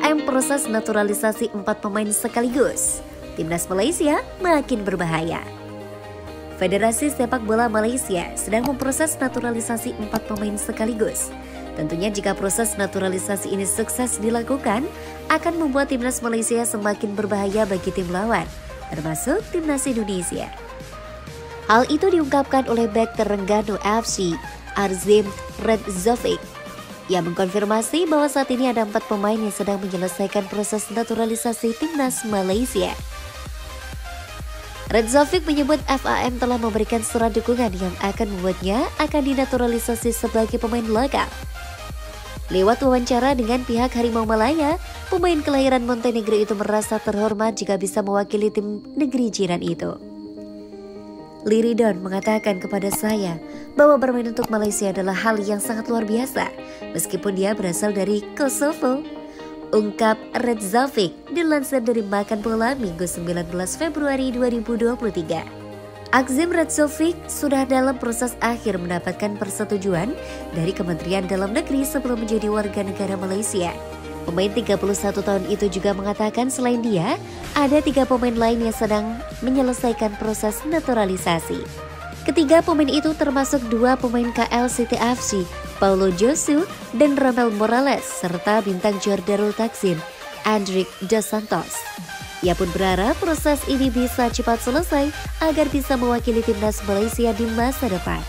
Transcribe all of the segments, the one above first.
FAM proses naturalisasi 4 pemain sekaligus. Timnas Malaysia makin berbahaya. Federasi Sepak Bola Malaysia sedang memproses naturalisasi 4 pemain sekaligus. Tentunya jika proses naturalisasi ini sukses dilakukan, akan membuat Timnas Malaysia semakin berbahaya bagi tim lawan, termasuk Timnas Indonesia. Hal itu diungkapkan oleh bek Terengganu FC, Arzim Redzovic, yang mengkonfirmasi bahwa saat ini ada 4 pemain yang sedang menyelesaikan proses naturalisasi Timnas Malaysia. Redzovic menyebut FAM telah memberikan surat dukungan yang akan membuatnya akan dinaturalisasi sebagai pemain lokal. Lewat wawancara dengan pihak Harimau Malaya, pemain kelahiran Montenegro itu merasa terhormat jika bisa mewakili tim negeri jiran itu. Liridon mengatakan kepada saya bahwa bermain untuk Malaysia adalah hal yang sangat luar biasa, meskipun dia berasal dari Kosovo, ungkap Redzovic dilansir dari Makan Bola Minggu 19 Februari 2023. Arzim Redzovic sudah dalam proses akhir mendapatkan persetujuan dari Kementerian Dalam Negeri sebelum menjadi warga negara Malaysia. Pemain 31 tahun itu juga mengatakan selain dia, ada 3 pemain lain yang sedang menyelesaikan proses naturalisasi. Ketiga pemain itu termasuk 2 pemain KL City FC, Paulo Josu dan Ronald Morales, serta bintang Johor Darul Takzim, Andrick Dos Santos. Ia pun berharap proses ini bisa cepat selesai agar bisa mewakili Timnas Malaysia di masa depan.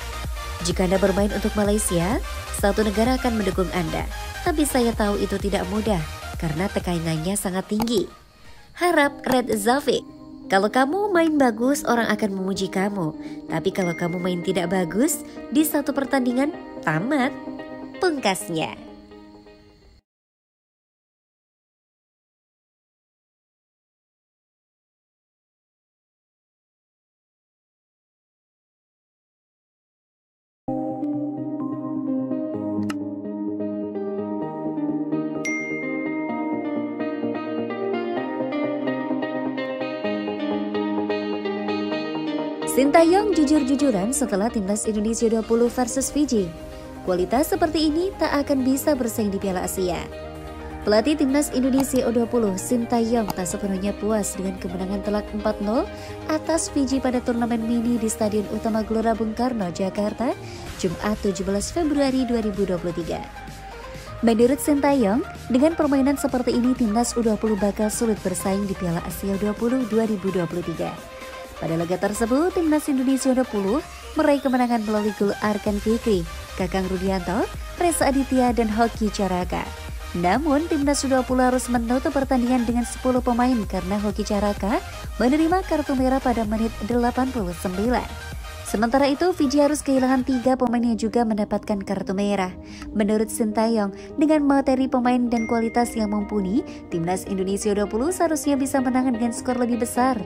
Jika Anda bermain untuk Malaysia, satu negara akan mendukung Anda. Tapi saya tahu itu tidak mudah karena tekanannya sangat tinggi. Harap Redzovic. Kalau kamu main bagus, orang akan memuji kamu. Tapi kalau kamu main tidak bagus, di satu pertandingan, tamat. Pungkasnya. Sintayong jujur-jujuran setelah Timnas Indonesia 20 versus Fiji. Kualitas seperti ini tak akan bisa bersaing di Piala Asia. Pelatih Timnas Indonesia U20 Sintayong tak sepenuhnya puas dengan kemenangan telak 4-0 atas Fiji pada turnamen mini di Stadion Utama Gelora Bung Karno, Jakarta, Jumat 17 Februari 2023. Menurut Sintayong, dengan permainan seperti ini Timnas U20 bakal sulit bersaing di Piala Asia U20 2023. Pada laga tersebut, Timnas Indonesia U20 meraih kemenangan melalui gol Arkan Fikri, Kakang Rudianto, Reza Aditya, dan Hoki Caraka. Namun, Timnas U20 harus menutup pertandingan dengan 10 pemain karena Hoki Caraka menerima kartu merah pada menit 89. Sementara itu, Fiji harus kehilangan 3 pemain yang juga mendapatkan kartu merah. Menurut Sintayong, dengan materi pemain dan kualitas yang mumpuni, Timnas Indonesia U20 seharusnya bisa menang dengan skor lebih besar.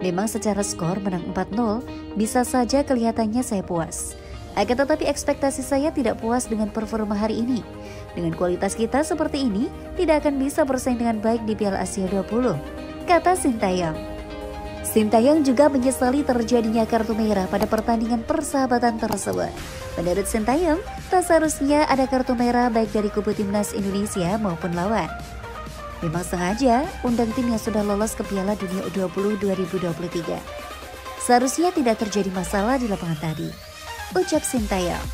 Memang secara skor menang 4-0, bisa saja kelihatannya saya puas. Akan tetapi ekspektasi saya tidak puas dengan performa hari ini. Dengan kualitas kita seperti ini, tidak akan bisa bersaing dengan baik di Piala Asia 20, kata Sintayong. Sintayong juga menyesali terjadinya kartu merah pada pertandingan persahabatan tersebut. Menurut Sintayong, tak seharusnya ada kartu merah baik dari kubu Timnas Indonesia maupun lawan. Memang sengaja undang tim yang sudah lolos ke Piala Dunia U20 2023. Seharusnya tidak terjadi masalah di lapangan tadi, ucap Sintayong.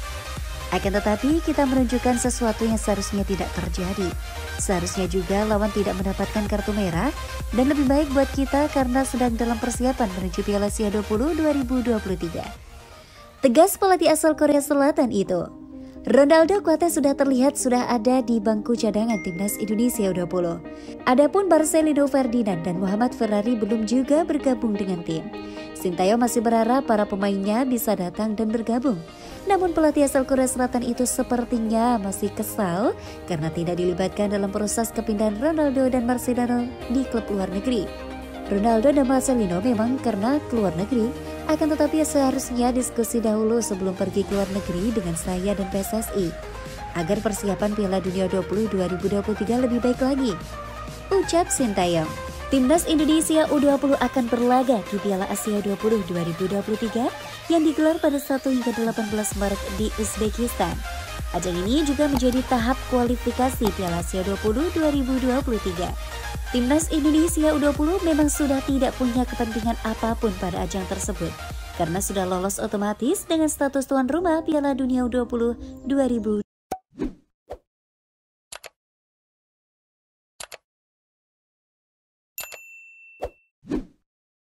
Akan tetapi kita menunjukkan sesuatu yang seharusnya tidak terjadi. Seharusnya juga lawan tidak mendapatkan kartu merah dan lebih baik buat kita karena sedang dalam persiapan menuju Piala Asia 20 2023. Tegas pelatih asal Korea Selatan itu. Ronaldo Kuate sudah terlihat sudah ada di bangku cadangan Timnas Indonesia U20. Adapun Marcelino Ferdinand dan Muhammad Ferrari belum juga bergabung dengan tim. Sintayong masih berharap para pemainnya bisa datang dan bergabung. Namun pelatih asal Korea Selatan itu sepertinya masih kesal karena tidak dilibatkan dalam proses kepindahan Ronaldo dan Marcelino di klub luar negeri. Ronaldo dan Marcelino memang karena keluar negeri, akan tetapi seharusnya diskusi dahulu sebelum pergi ke luar negeri dengan saya dan PSSI agar persiapan Piala Dunia 20 2023 lebih baik lagi, ucap Sintayong. Timnas Indonesia U20 akan berlaga di Piala Asia 20 2023 yang digelar pada 1 hingga 18 Maret di Uzbekistan. Ajang ini juga menjadi tahap kualifikasi Piala Asia U20 2023. Timnas Indonesia U20 memang sudah tidak punya kepentingan apapun pada ajang tersebut, karena sudah lolos otomatis dengan status tuan rumah Piala Dunia U20 2023.